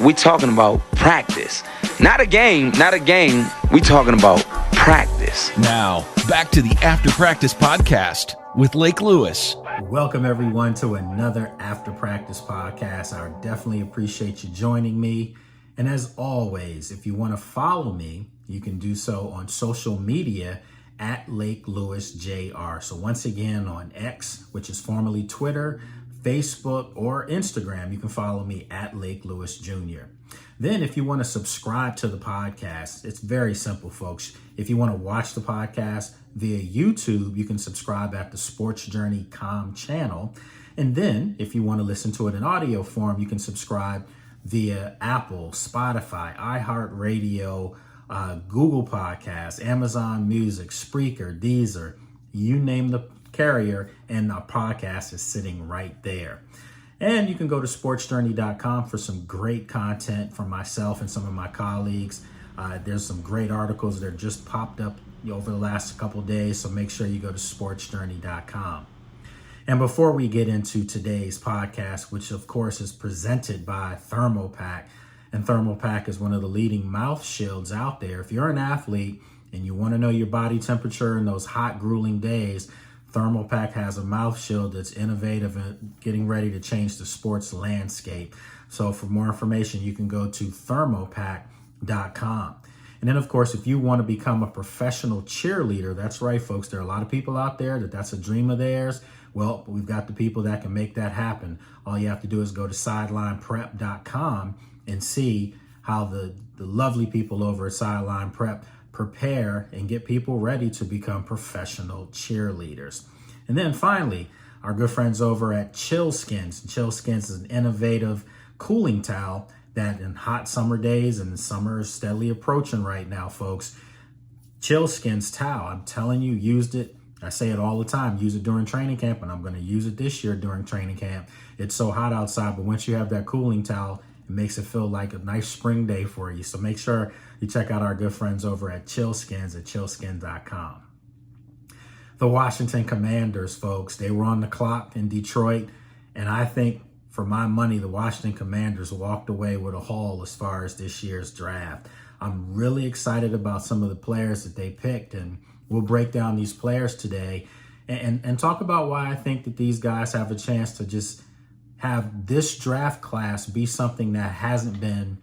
we talking about practice. Not a game. We talking about practice. Now, back to the After Practice podcast with Lake Lewis. Welcome, everyone, to another After Practice podcast. I definitely appreciate you joining me. And as always, if you want to follow me, you can do so on social media at Lake Lewis JR. So once again, on X, which is formerly Twitter, Facebook, or Instagram, you can follow me at Lake Lewis Jr. Then if you want to subscribe to the podcast, it's very simple, folks. If you want to watch the podcast via YouTube, you can subscribe at the Sports Journey Com channel. And then if you want to listen to it in audio form, you can subscribe via Apple, Spotify, iHeartRadio, Google Podcasts, Amazon Music, Spreaker, Deezer, you name the carrier, and our podcast is sitting right there. And you can go to sportsjourney.com for some great content from myself and some of my colleagues. There's some great articles that just popped up over the last couple of days, so make sure you go to sportsjourney.com. And before we get into today's podcast, which of course is presented by Thermopack, and Thermopack is one of the leading mouth shields out there. If you're an athlete and you want to know your body temperature in those hot, grueling days, Thermopack has a mouth shield that's innovative and getting ready to change the sports landscape. So for more information, you can go to thermopack.com. And then, of course, if you want to become a professional cheerleader, that's right, folks. There are a lot of people out there that's a dream of theirs. Well, we've got the people that can make that happen. All you have to do is go to sidelineprep.com and see how the lovely people over at Sideline Prep prepare and get people ready to become professional cheerleaders. And then finally, our good friends over at Chill Skins. Chill Skins is an innovative cooling towel that in hot summer days, and the summer is steadily approaching right now, folks. Chill Skins towel, I'm telling you, used it. I say it all the time, use it during training camp, and I'm going to use it this year during training camp. It's so hot outside, but once you have that cooling towel, it makes it feel like a nice spring day for you. So make sure you check out our good friends over at Chill Skins at chillskins.com. The Washington Commanders, folks, they were on the clock in Detroit, and I think for my money, the Washington Commanders walked away with a haul as far as this year's draft. I'm really excited about some of the players that they picked, and we'll break down these players today and talk about why I think that these guys have a chance to just have this draft class be something that hasn't been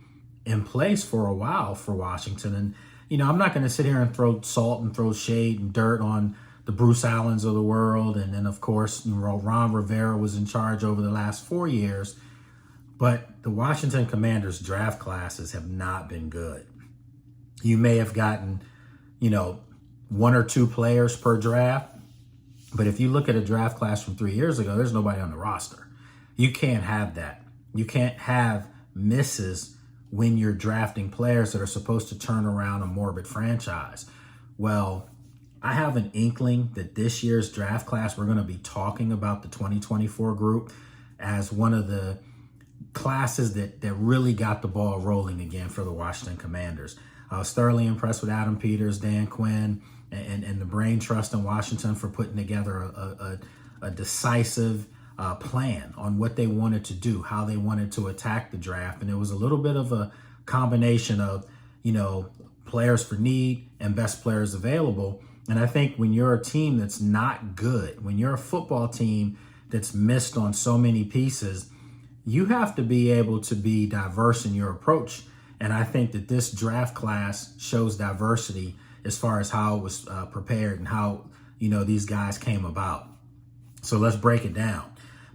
in place for a while for Washington. And, I'm not going to sit here and throw salt and throw shade and dirt on the Bruce Allens of the world. And then, of course, Ron Rivera was in charge over the last 4 years. But the Washington Commanders draft classes have not been good. You may have gotten, one or two players per draft. But if you look at a draft class from 3 years ago, there's nobody on the roster. You can't have that. You can't have misses when you're drafting players that are supposed to turn around a morbid franchise. Well, I have an inkling that this year's draft class, we're going to be talking about the 2024 group as one of the classes that really got the ball rolling again for the Washington Commanders. I was thoroughly impressed with Adam Peters, Dan Quinn, and the brain trust in Washington for putting together a decisive plan on what they wanted to do, how they wanted to attack the draft. And it was a little bit of a combination of, players for need and best players available. And I think when you're a team that's not good, when you're a football team that's missed on so many pieces, you have to be able to be diverse in your approach. And I think that this draft class shows diversity as far as how it was prepared and how, these guys came about. So let's break it down.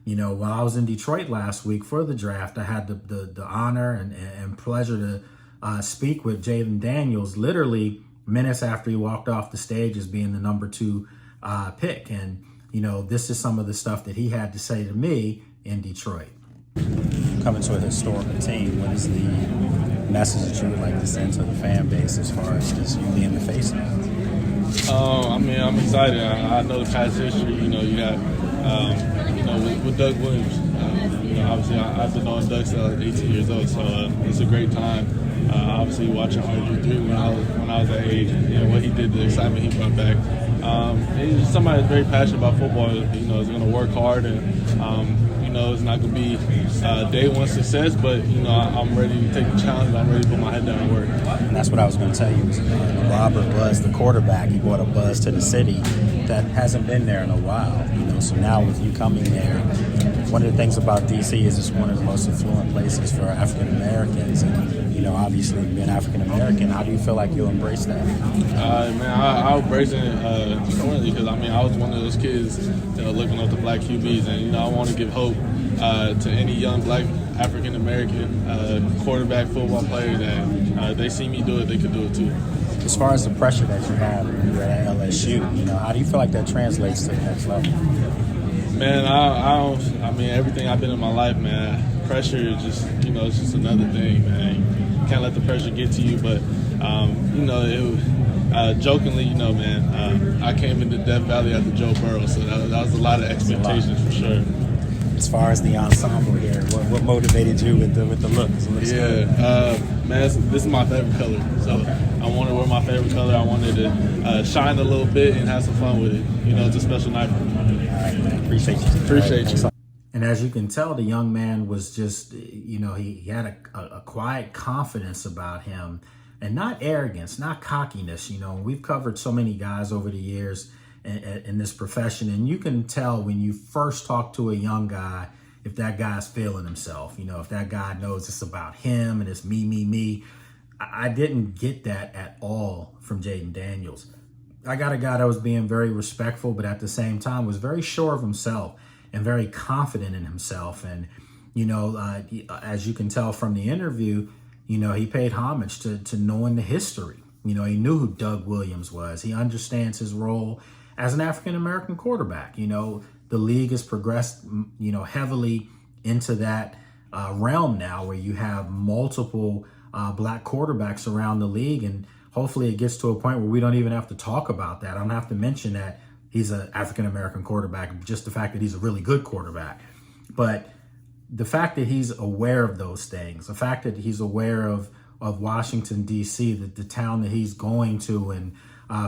While I was in Detroit last week for the draft, I had the honor and pleasure to speak with Jayden Daniels literally minutes after he walked off the stage as being the number 2 pick. And, this is some of the stuff that he had to say to me in Detroit. Coming to a historical team, what is the message that you would like to send to the fan base as far as just you being the face of it? I'm excited. I know the past history. You got, with Doug Williams. Obviously, I've been knowing Doug since I was 18 years old, so it's a great time. Obviously, watching RG3 when I was that age, what he did, the excitement he brought back. He's just somebody that's very passionate about football. Is going to work hard and it's not going to be day one success, but, I'm ready to take the challenge. I'm ready to put my head down and work. And that's what I was going to tell you. Robert Buzz, the quarterback, he brought a buzz to the city that hasn't been there in a while. So now with you coming there, one of the things about D.C. is it's one of the most affluent places for African Americans, and obviously being African American, how do you feel like you'll embrace that? I'll embrace it fluently because I was one of those kids looking up to black QBs, and I want to give hope to any young black African American quarterback football player that they see me do it, they could do it too. As far as the pressure that you have when you were at LSU, how do you feel like that translates to the next level? Man, everything I've been in my life, man, pressure is just, it's just another thing, man. You can't let the pressure get to you, but, jokingly, I came into Death Valley after Joe Burrow, so that was a lot of expectations for sure. As far as the ensemble here, what motivated you with the look? This is my favorite color, so I wanted to wear my favorite color. I wanted to shine a little bit and have some fun with it. It's a special night for me. All right, man. Appreciate you. And as you can tell, the young man was just, he had a quiet confidence about him, and not arrogance, not cockiness. We've covered so many guys over the years in this profession, and you can tell when you first talk to a young guy if that guy's feeling himself, if that guy knows it's about him and it's me. I didn't get that at all from Jayden Daniels. I got a guy that was being very respectful, but at the same time was very sure of himself and very confident in himself. And, as you can tell from the interview, he paid homage to knowing the history. He knew who Doug Williams was. He understands his role as an African-American quarterback. The league has progressed, heavily into that realm now where you have multiple black quarterbacks around the league. And hopefully it gets to a point where we don't even have to talk about that. I don't have to mention that he's an African-American quarterback, just the fact that he's a really good quarterback. But the fact that he's aware of those things, the fact that he's aware of Washington, D.C., the town that he's going to, and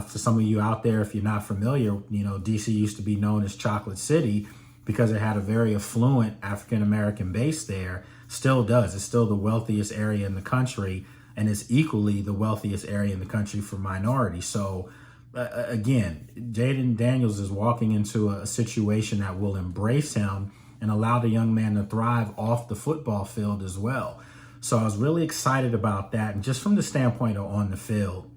for some of you out there, if you're not familiar, D.C. used to be known as Chocolate City because it had a very affluent African-American base there. Still does. It's still the wealthiest area in the country, and it's equally the wealthiest area in the country for minorities. So, again, Jayden Daniels is walking into a situation that will embrace him and allow the young man to thrive off the football field as well. So I was really excited about that. And just from the standpoint of on the field,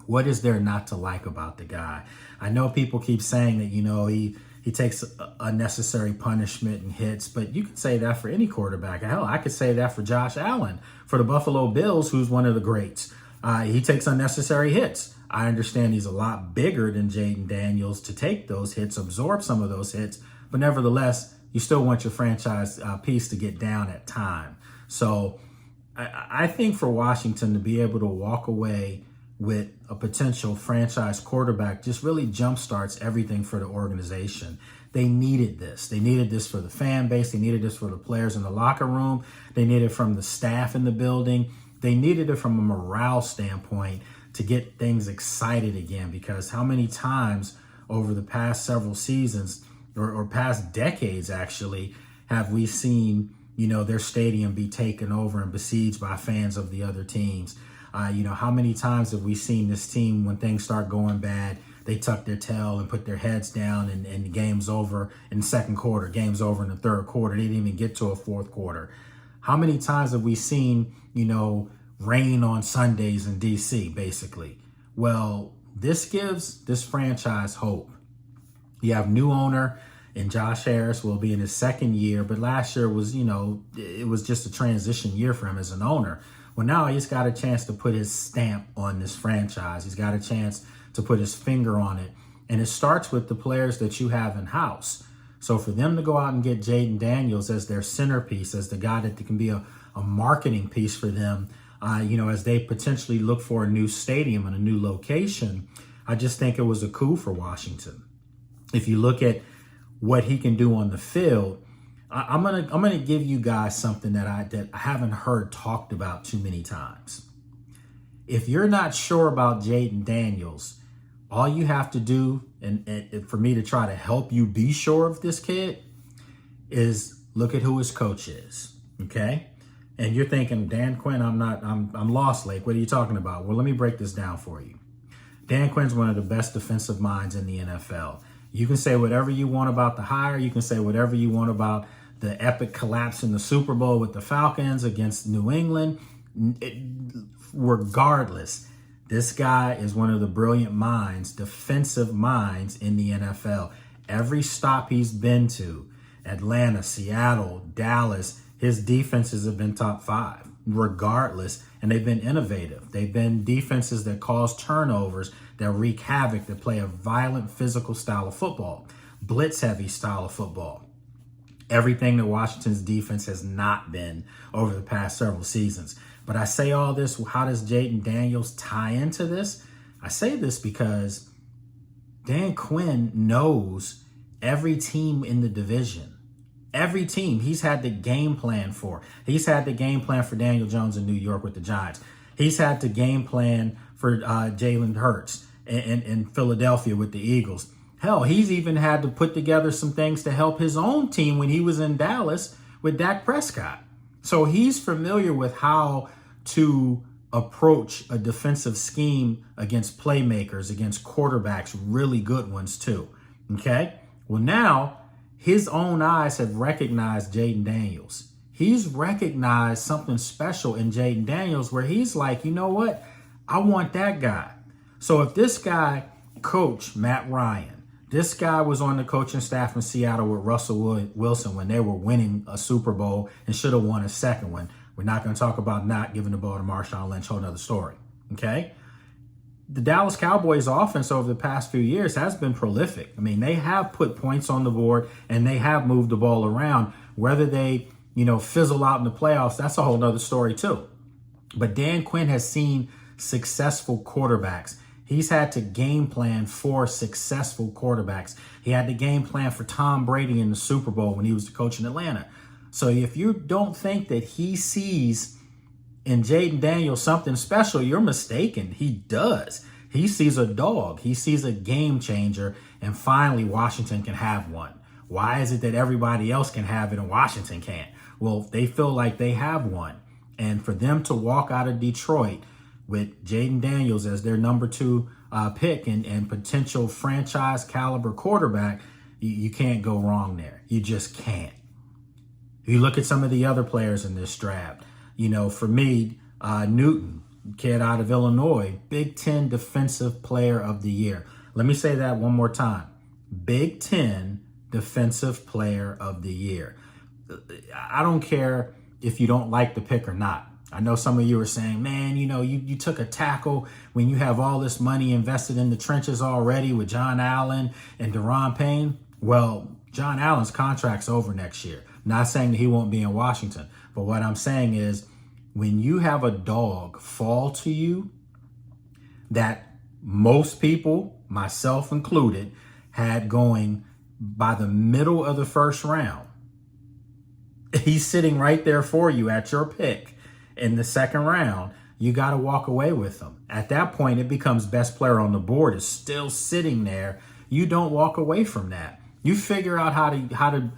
what is there not to like about the guy? I know people keep saying that, he takes unnecessary punishment and hits, but you can say that for any quarterback. Hell, I could say that for Josh Allen, for the Buffalo Bills, who's one of the greats. He takes unnecessary hits. I understand he's a lot bigger than Jayden Daniels to take those hits, absorb some of those hits, but nevertheless, you still want your franchise piece to get down at time. So I think for Washington to be able to walk away with a potential franchise quarterback just really jumpstarts everything for the organization. They needed this. They needed this for the fan base. They needed this for the players in the locker room. They needed it from the staff in the building. They needed it from a morale standpoint to get things excited again, because how many times over the past several seasons or past decades actually have we seen their stadium be taken over and besieged by fans of the other teams? How many times have we seen this team, when things start going bad, they tuck their tail and put their heads down, and the game's over in the second quarter, game's over in the third quarter. They didn't even get to a fourth quarter. How many times have we seen, rain on Sundays in D.C., basically? Well, this gives this franchise hope. You have new owner, and Josh Harris will be in his second year, but last year was, it was just a transition year for him as an owner. Well, now he's got a chance to put his stamp on this franchise. He's got a chance to put his finger on it. And it starts with the players that you have in-house. So for them to go out and get Jayden Daniels as their centerpiece, as the guy that can be a marketing piece for them, as they potentially look for a new stadium and a new location, I just think it was a coup for Washington. If you look at what he can do on the field, I'm gonna give you guys something that I haven't heard talked about too many times. If you're not sure about Jayden Daniels, all you have to do, and for me to try to help you be sure of this kid, is look at who his coach is, okay? And you're thinking, Dan Quinn, I'm lost, Lake. What are you talking about? Well, let me break this down for you. Dan Quinn's one of the best defensive minds in the NFL. You can say whatever you want about the hire. You can say whatever you want about the epic collapse in the Super Bowl with the Falcons against New England. Regardless, this guy is one of the brilliant minds, defensive minds in the NFL. Every stop he's been to, Atlanta, Seattle, Dallas, his defenses have been top 5, regardless, and they've been innovative. They've been defenses that cause turnovers, that wreak havoc, that play a violent, physical style of football, blitz-heavy style of football. Everything that Washington's defense has not been over the past several seasons. But I say all this, how does Jayden Daniels tie into this? I say this because Dan Quinn knows every team in the division. Every team he's had the game plan for. He's had the game plan for Daniel Jones in New York with the Giants. He's had the game plan for Jalen Hurts in Philadelphia with the Eagles. Hell, he's even had to put together some things to help his own team when he was in Dallas with Dak Prescott. So he's familiar with how to approach a defensive scheme against playmakers, against quarterbacks, really good ones too. Okay? Well, now his own eyes have recognized Jayden Daniels. He's recognized something special in Jayden Daniels where he's like, you know what? I want that guy. So if this guy, Coach Matt Ryan, this guy was on the coaching staff in Seattle with Russell Wilson when they were winning a Super Bowl and should have won a second one. We're not going to talk about not giving the ball to Marshawn Lynch, whole nother story, okay? The Dallas Cowboys offense over the past few years has been prolific. I mean, they have put points on the board and they have moved the ball around. Whether they, fizzle out in the playoffs, that's a whole nother story too. But Dan Quinn has seen successful quarterbacks. He's had to game plan for successful quarterbacks. He had to game plan for Tom Brady in the Super Bowl when he was the coach in Atlanta. So if you don't think that he sees in Jayden Daniels something special, you're mistaken. He does. He sees a dog. He sees a game changer, and finally Washington can have one. Why is it that everybody else can have it and Washington can't? Well, they feel like they have one. And for them to walk out of Detroit with Jayden Daniels as their number 2 pick and potential franchise caliber quarterback, you can't go wrong there. You just can't. You look at some of the other players in this draft. For me, Newton, kid out of Illinois, Big Ten Defensive Player of the Year. Let me say that one more time. Big Ten Defensive Player of the Year. I don't care if you don't like the pick or not. I know some of you are saying, man, you took a tackle when you have all this money invested in the trenches already with John Allen and Daron Payne. Well, John Allen's contract's over next year. Not saying that he won't be in Washington, but what I'm saying is when you have a dog fall to you that most people, myself included, had going by the middle of the first round, he's sitting right there for you at your pick in the second round, you got to walk away with him. At that point, it becomes best player on the board is still sitting there. You don't walk away from that. You figure out how to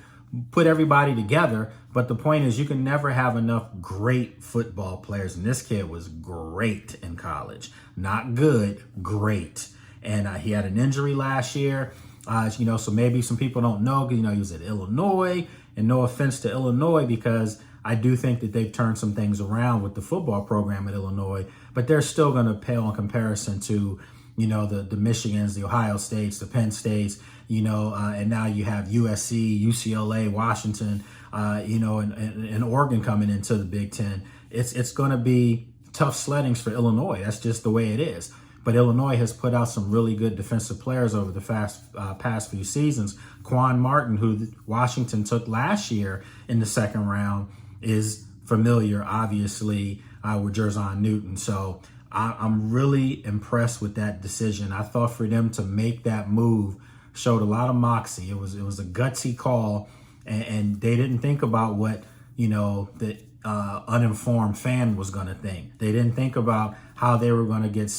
put everybody together. But the point is you can never have enough great football players. And this kid was great in college. Not good, great. And he had an injury last year. So maybe some people don't know, he was at Illinois. And no offense to Illinois, because I do think that they've turned some things around with the football program at Illinois. But they're still going to pale in comparison to, the Michigans, the Ohio States, the Penn States, and now you have USC, UCLA, Washington, and Oregon coming into the Big Ten. It's going to be tough sleddings for Illinois. That's just the way it is. But Illinois has put out some really good defensive players over the past few seasons. Quan Martin, who Washington took last year in the second round, is familiar, obviously, with Jayden Newton. So I'm really impressed with that decision. I thought for them to make that move showed a lot of moxie. It was a gutsy call, and they didn't think about what the uninformed fan was going to think. They didn't think about how they were going to get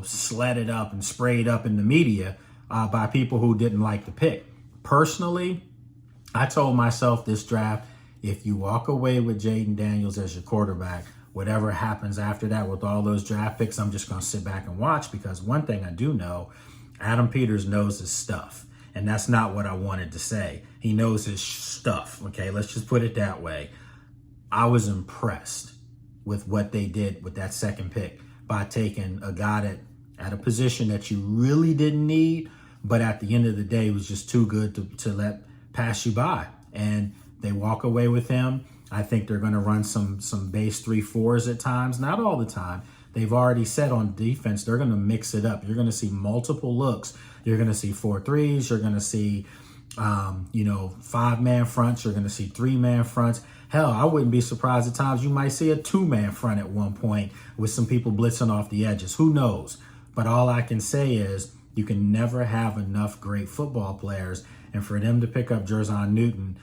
sledded up and sprayed up in the media by people who didn't like the pick. Personally, I told myself this draft, if you walk away with Jayden Daniels as your quarterback, whatever happens after that with all those draft picks, I'm just going to sit back and watch, because one thing I do know, Adam Peters knows his stuff. And that's not what I wanted to say. He knows his stuff. Okay, let's just put it that way. I was impressed with what they did with that second pick by taking a guy that at a position that you really didn't need, but at the end of the day was just too good to let pass you by. And they walk away with him. I think they're going to run some base 3-4s at times, not all the time. They've already said on defense, they're going to mix it up. You're going to see multiple looks. You're going to see 4-3s. You're going to see, 5-man fronts. You're going to see 3-man fronts. Hell, I wouldn't be surprised at times you might see a 2-man front at one point with some people blitzing off the edges. Who knows? But all I can say is you can never have enough great football players. And for them to pick up Jerzon Newton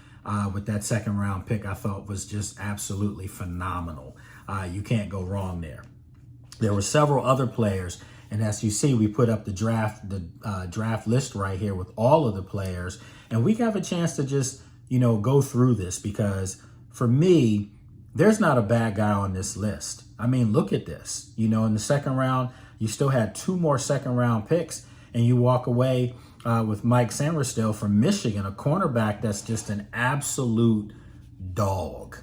with that second-round pick, I thought was just absolutely phenomenal. You can't go wrong there. There were several other players, and as you see, we put up the draft list right here with all of the players, and we have a chance to just, go through this, because for me, there's not a bad guy on this list. I mean, look at this. In the second round, you still had 2 more second-round picks, and you walk away with Mike Sainristil from Michigan, a cornerback that's just an absolute dog.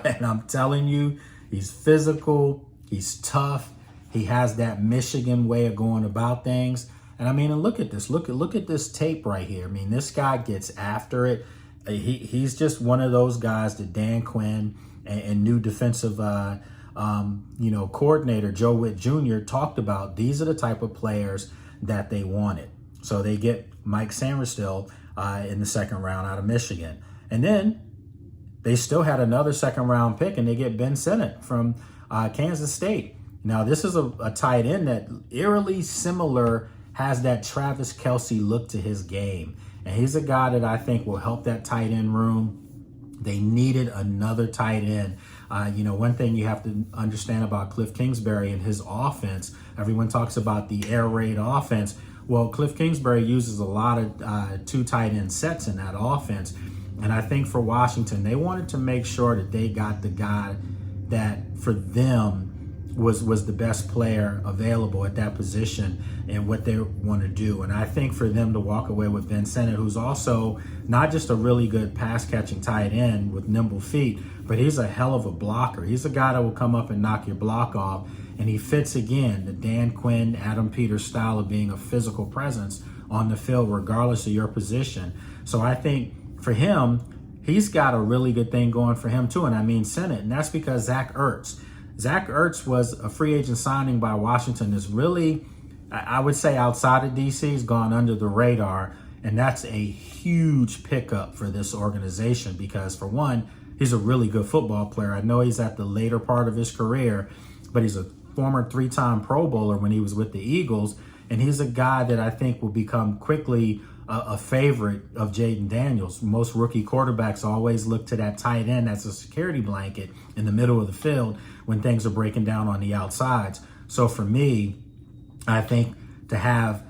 And I'm telling you, he's physical. He's tough. He has that Michigan way of going about things. And I mean, and look at this. Look at this tape right here. I mean, this guy gets after it. He's just one of those guys that Dan Quinn and new defensive coordinator Joe Witt Jr. talked about. These are the type of players that they wanted. So they get Mike Sainristil in the second round out of Michigan. And then they still had another second round pick, and they get Ben Sinnott from Kansas State. Now, this is a tight end that eerily similar, has that Travis Kelce look to his game. And he's a guy that I think will help that tight end room. They needed another tight end. One thing you have to understand about Cliff Kingsbury and his offense, everyone talks about the air raid offense. Well, Cliff Kingsbury uses a lot of 2 tight end sets in that offense. And I think for Washington, they wanted to make sure that they got the guy that for them was the best player available at that position and what they want to do. And I think for them to walk away with Ben Sinnott, who's also not just a really good pass-catching tight end with nimble feet, but he's a hell of a blocker. He's a guy that will come up and knock your block off. And he fits, again, the Dan Quinn, Adam Peters style of being a physical presence on the field, regardless of your position. So I think for him, he's got a really good thing going for him too. And I mean Sinnott, and that's because Zach Ertz. Zach Ertz was a free agent signing by Washington. Is really, I would say, outside of DC, has gone under the radar. And that's a huge pickup for this organization because, for one, he's a really good football player. I know he's at the later part of his career, but he's a former 3-time Pro Bowler when he was with the Eagles. And he's a guy that I think will become quickly a favorite of Jayden Daniels. Most rookie quarterbacks always look to that tight end as a security blanket in the middle of the field when things are breaking down on the outsides. So for me, I think to have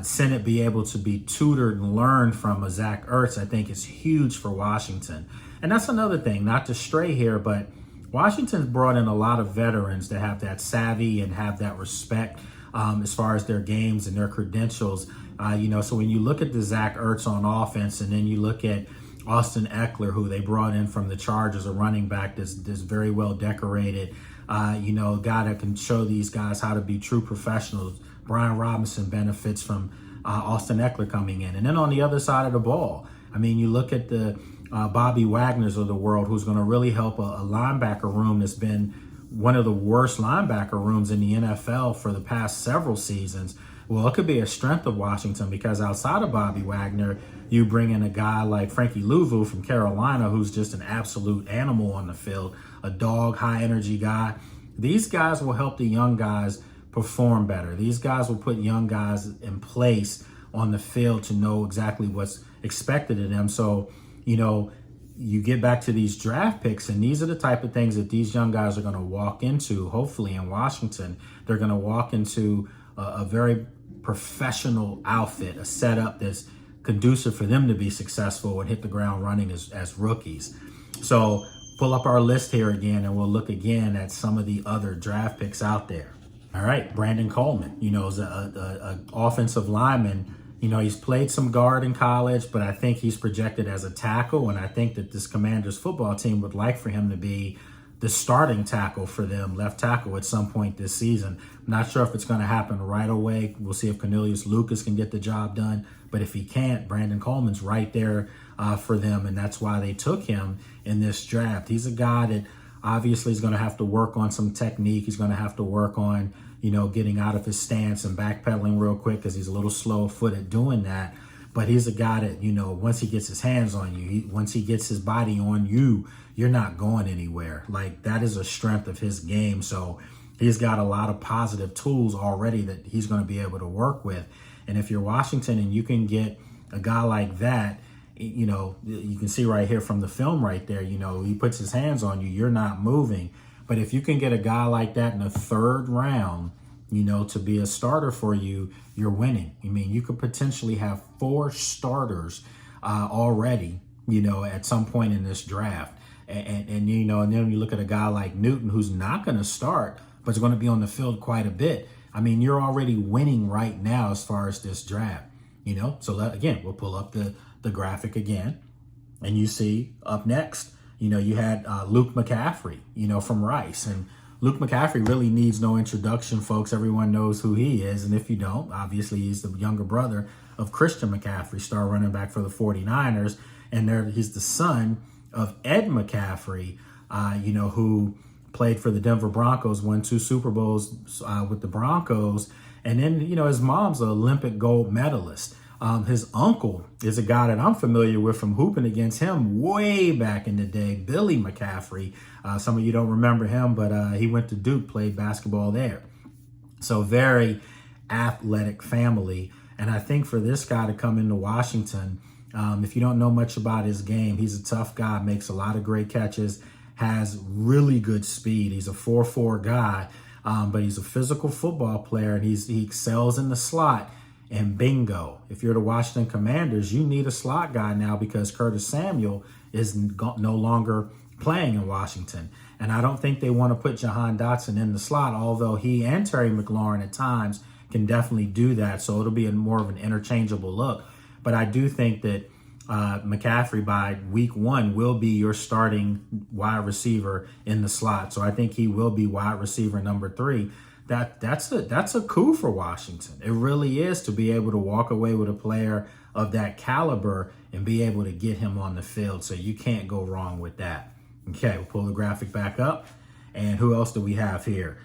Sinnott be able to be tutored and learn from a Zach Ertz, I think is huge for Washington. And that's another thing, not to stray here, but Washington's brought in a lot of veterans that have that savvy and have that respect as far as their games and their credentials. So when you look at the Zach Ertz on offense, and then you look at Austin Eckler, who they brought in from the Chargers, a running back that's very well decorated, a guy that can show these guys how to be true professionals. Brian Robinson benefits from Austin Eckler coming in. And then on the other side of the ball, I mean, you look at the Bobby Wagners of the world, who's going to really help a linebacker room that's been one of the worst linebacker rooms in the NFL for the past several seasons. Well, it could be a strength of Washington because outside of Bobby Wagner, you bring in a guy like Frankie Louvu from Carolina, who's just an absolute animal on the field, a dog, high-energy guy. These guys will help the young guys perform better. These guys will put young guys in place on the field to know exactly what's expected of them. So, you get back to these draft picks, and these are the type of things that these young guys are going to walk into, hopefully in Washington. They're going to walk into a very professional outfit, a setup that's conducive for them to be successful and hit the ground running as rookies. So pull up our list here again, and we'll look again at some of the other draft picks out there. All right, Brandon Coleman, is a offensive lineman. He's played some guard in college, but I think he's projected as a tackle, and I think that this Commanders football team would like for him to be the starting tackle for them, left tackle, at some point this season. I'm not sure if it's going to happen right away. We'll see if Cornelius Lucas can get the job done, but if he can't, Brandon Coleman's right there for them, and that's why they took him in this draft. He's a guy that obviously is going to have to work on some technique. He's going to have to work on getting out of his stance and backpedaling real quick, because he's a little slow-footed doing that. But he's a guy that, once he gets his hands on you, once he gets his body on you, you're not going anywhere. Like, that is a strength of his game. So he's got a lot of positive tools already that he's going to be able to work with. And if you're Washington and you can get a guy like that, you can see right here from the film right there, he puts his hands on you, you're not moving. But if you can get a guy like that in the third round, to be a starter for you, you're winning. I mean, you could potentially have 4 starters already, at some point in this draft. And then you look at a guy like Newton, who's not going to start, but is going to be on the field quite a bit. I mean, you're already winning right now as far as this draft, So again, we'll pull up the graphic again, and you see up next, you had Luke McCaffrey, from Rice. And Luke McCaffrey really needs no introduction, folks. Everyone knows who he is. And if you don't, obviously he's the younger brother of Christian McCaffrey, star running back for the 49ers. And he's the son of Ed McCaffrey, who played for the Denver Broncos, won 2 Super Bowls with the Broncos. And then, his mom's an Olympic gold medalist. His uncle is a guy that I'm familiar with from hooping against him way back in the day, Billy McCaffrey. Some of you don't remember him, but he went to Duke, played basketball there. So very athletic family. And I think for this guy to come into Washington, if you don't know much about his game, he's a tough guy, makes a lot of great catches, has really good speed. He's a 4'4" guy, but he's a physical football player, and he excels in the slot. And bingo, if you're the Washington Commanders, you need a slot guy now, because Curtis Samuel is no longer playing in Washington. And I don't think they want to put Jahan Dotson in the slot, although he and Terry McLaurin at times can definitely do that. So it'll be more of an interchangeable look. But I do think that McCaffrey by week 1 will be your starting wide receiver in the slot. So I think he will be wide receiver number 3. That's a coup for Washington. It really is, to be able to walk away with a player of that caliber and be able to get him on the field. So you can't go wrong with that. Okay, we'll pull the graphic back up. And who else do we have here?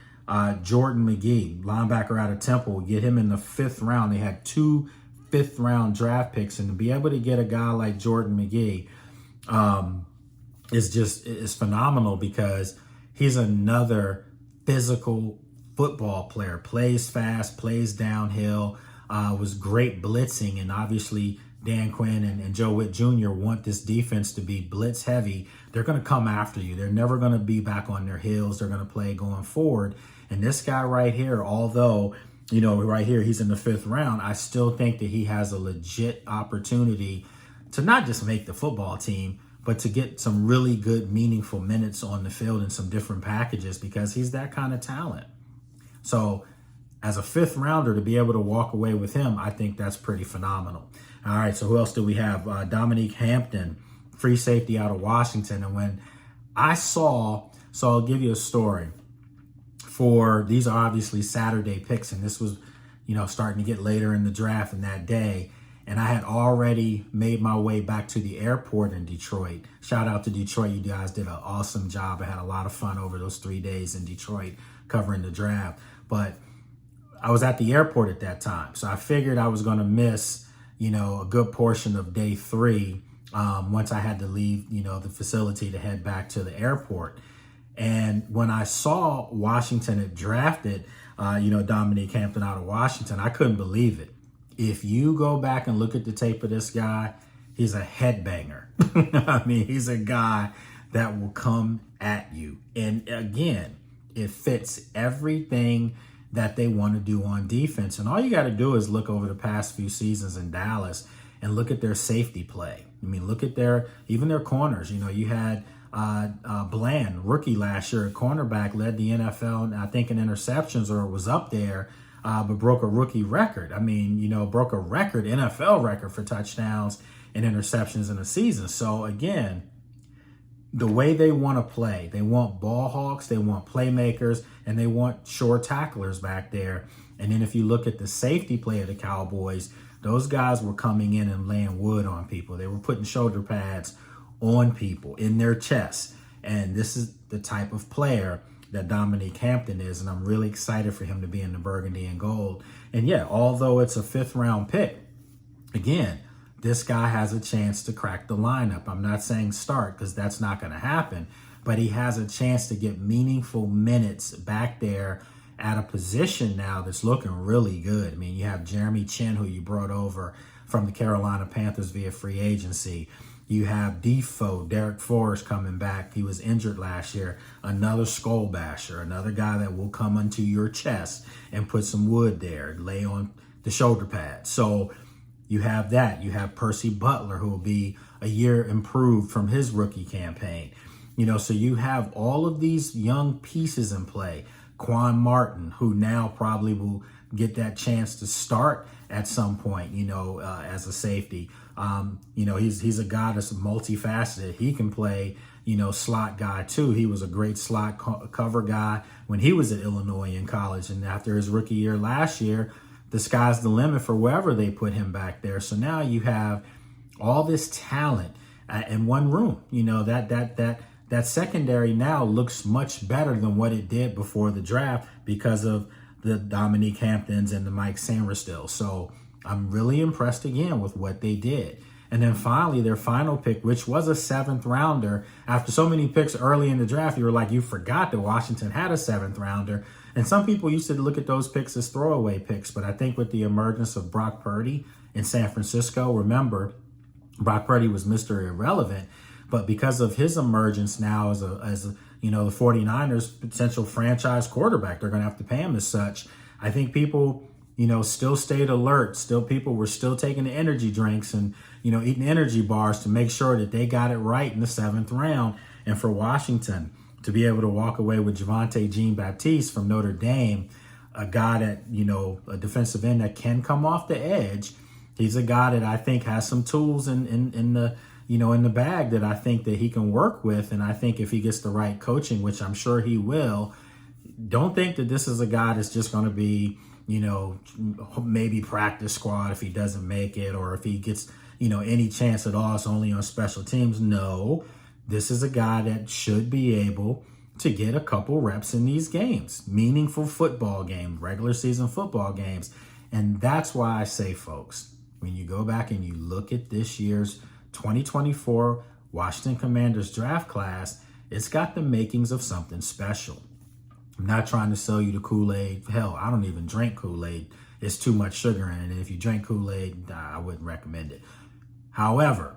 Jordan McGee, linebacker out of Temple. Get him in the 5th round. They had 2 5th-round draft picks, and to be able to get a guy like Jordan McGee is phenomenal, because he's another physical football player, plays fast, plays downhill, was great blitzing. And obviously Dan Quinn and Joe Witt Jr. want this defense to be blitz heavy. They're going to come after you. They're never going to be back on their heels. They're going to play going forward. And this guy right here, although, right here, he's in the 5th round, I still think that he has a legit opportunity to not just make the football team, but to get some really good, meaningful minutes on the field in some different packages, because he's that kind of talent. So as a 5th rounder, to be able to walk away with him, I think that's pretty phenomenal. All right, so who else do we have? Dominique Hampton, free safety out of Washington. And when I saw, so I'll give you a story. These are obviously Saturday picks, and this was, starting to get later in the draft in that day. And I had already made my way back to the airport in Detroit. Shout out to Detroit. You guys did an awesome job. I had a lot of fun over those 3 days in Detroit covering the draft. But I was at the airport at that time. So I figured I was going to miss, a good portion of day 3 once I had to leave, the facility to head back to the airport. And when I saw Washington had drafted, Dominique Hampton out of Washington, I couldn't believe it. If you go back and look at the tape of this guy, he's a headbanger. I mean, he's a guy that will come at you. And again, it fits everything that they want to do on defense. And all you got to do is look over the past few seasons in Dallas, and look at their safety play. I mean, look at even their corners. You had Bland, rookie last year at cornerback, led the NFL, I think, in interceptions, or was up there, but broke a rookie record. I mean, broke a record, NFL record for touchdowns and interceptions in a season. So again, the way they want to play, they want ball hawks, they want playmakers, and they want sure tacklers back there. And then if you look at the safety play of the Cowboys, those guys were coming in and laying wood on people. They were putting shoulder pads on people, in their chests. And this is the type of player that Dominique Hampton is, and I'm really excited for him to be in the burgundy and gold. And yeah, although it's a 5th round pick, again, this guy has a chance to crack the lineup. I'm not saying start, because that's not going to happen, but he has a chance to get meaningful minutes back there at a position now that's looking really good. I mean, you have Jeremy Chin, who you brought over from the Carolina Panthers via free agency. You have Defoe, Derek Forrest coming back. He was injured last year. Another skull basher, another guy that will come onto your chest and put some wood there, lay on the shoulder pad. So you have that. You have Percy Butler, who will be a year improved from his rookie campaign. So you have all of these young pieces in play. Quan Martin, who now probably will get that chance to start at some point, as a safety. He's a guy that's multifaceted. He can play, slot guy too. He was a great slot cover guy when he was at Illinois in college. And after his rookie year last year, the sky's the limit for wherever they put him back there. So now you have all this talent in one room. That secondary now looks much better than what it did before the draft because of the Dominique Hamptons and the Mike Sainristil. So I'm really impressed again with what they did. And then finally, their final pick, which was a 7th rounder. After so many picks early in the draft, you were like, you forgot that Washington had a 7th rounder. And some people used to look at those picks as throwaway picks. But I think with the emergence of Brock Purdy in San Francisco, remember, Brock Purdy was Mr. Irrelevant. But because of his emergence now as the 49ers potential franchise quarterback, they're going to have to pay him as such. I think people, still stayed alert. People were still taking the energy drinks and, eating energy bars to make sure that they got it right in the 7th round. And for Washington to be able to walk away with Javonte Jean-Baptiste from Notre Dame, a guy that, a defensive end that can come off the edge. He's a guy that I think has some tools in the bag that I think that he can work with. And I think if he gets the right coaching, which I'm sure he will, don't think that this is a guy that's just going to be, maybe practice squad if he doesn't make it, or if he gets, any chance at all, it's only on special teams. No, this is a guy that should be able to get a couple reps in these games, meaningful football games, regular season football games. And that's why I say, folks, when you go back and you look at this year's 2024 Washington Commanders draft class, it's got the makings of something special. I'm not trying to sell you the Kool-Aid. Hell, I don't even drink Kool-Aid. It's too much sugar in it. And if you drink Kool-Aid, I wouldn't recommend it. However,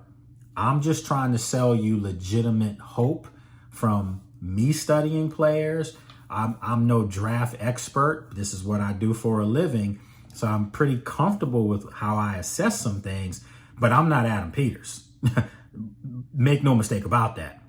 I'm just trying to sell you legitimate hope from me studying players. I'm no draft expert. This is what I do for a living. So I'm pretty comfortable with how I assess some things, but I'm not Adam Peters. Make no mistake about that.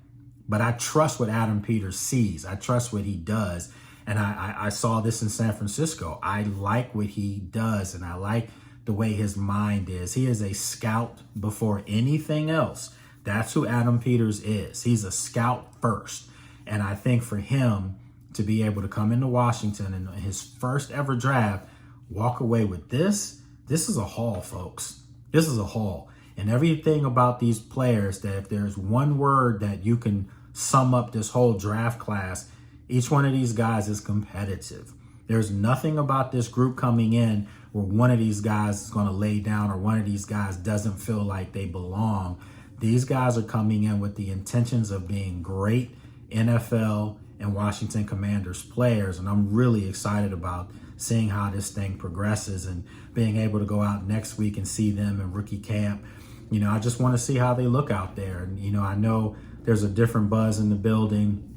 But I trust what Adam Peters sees. I trust what he does. And I saw this in San Francisco. I like what he does, and I like the way his mind is. He is a scout before anything else. That's who Adam Peters is. He's a scout first. And I think for him to be able to come into Washington in his first ever draft, walk away with this is a haul, folks. This is a haul. And everything about these players, that if there's one word that you can sum up this whole draft class, each one of these guys is competitive. There's nothing about this group coming in where one of these guys is going to lay down or one of these guys doesn't feel like they belong. These guys are coming in with the intentions of being great NFL and Washington Commanders players. And I'm really excited about seeing how this thing progresses and being able to go out next week and see them in rookie camp. I just want to see how they look out there. And, I know there's a different buzz in the building.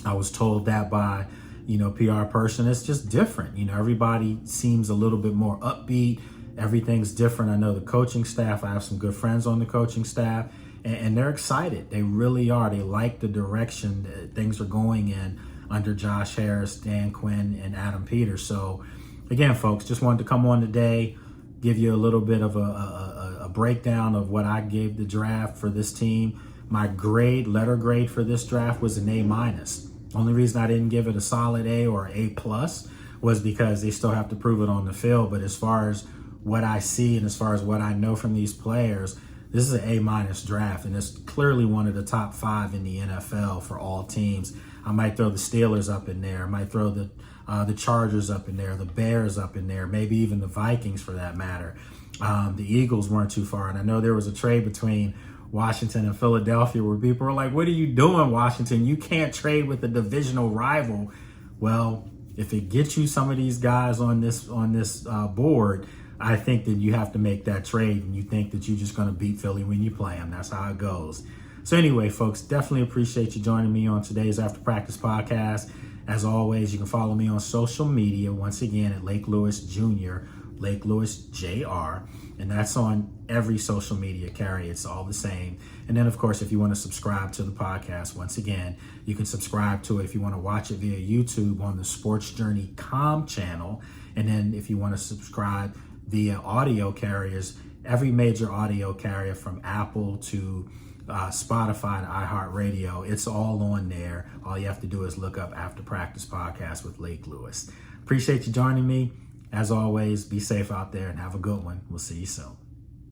I was told that by, PR person. It's just different. Everybody seems a little bit more upbeat. everything's different. I know the coaching staff, I have some good friends on the coaching staff, and they're excited. They really are. They like the direction that things are going in under Josh Harris, Dan Quinn, and Adam Peters. So again, folks, just wanted to come on today, give you a little bit of a breakdown of what I gave the draft for this team. My letter grade for this draft was an A-. Only reason I didn't give it a solid A or A+ was because they still have to prove it on the field. But as far as what I see and as far as what I know from these players, this is an A- draft, and it's clearly one of the top 5 in the NFL for all teams. I might throw the Steelers up in there. I might throw the Chargers up in there, the Bears up in there, maybe even the Vikings for that matter. The Eagles weren't too far, and I know there was a trade between Washington and Philadelphia where people were like, what are you doing, Washington? You can't trade with a divisional rival. Well, if it gets you some of these guys on this board, I think that you have to make that trade, and you think that you're just going to beat Philly when you play them. That's how it goes. So anyway, folks, definitely appreciate you joining me on today's After Practice podcast. As always, you can follow me on social media, once again, at Lake Lewis Jr., Lake Lewis Jr., and that's on every social media carrier. It's all the same. And then, of course, if you want to subscribe to the podcast, once again, you can subscribe to it if you want to watch it via YouTube on the Sports Journey Com channel. And then if you want to subscribe via audio carriers, every major audio carrier from Apple to Spotify to iHeartRadio, it's all on there. All you have to do is look up After Practice Podcast with Lake Lewis. Appreciate you joining me. As always, be safe out there and have a good one. We'll see you soon.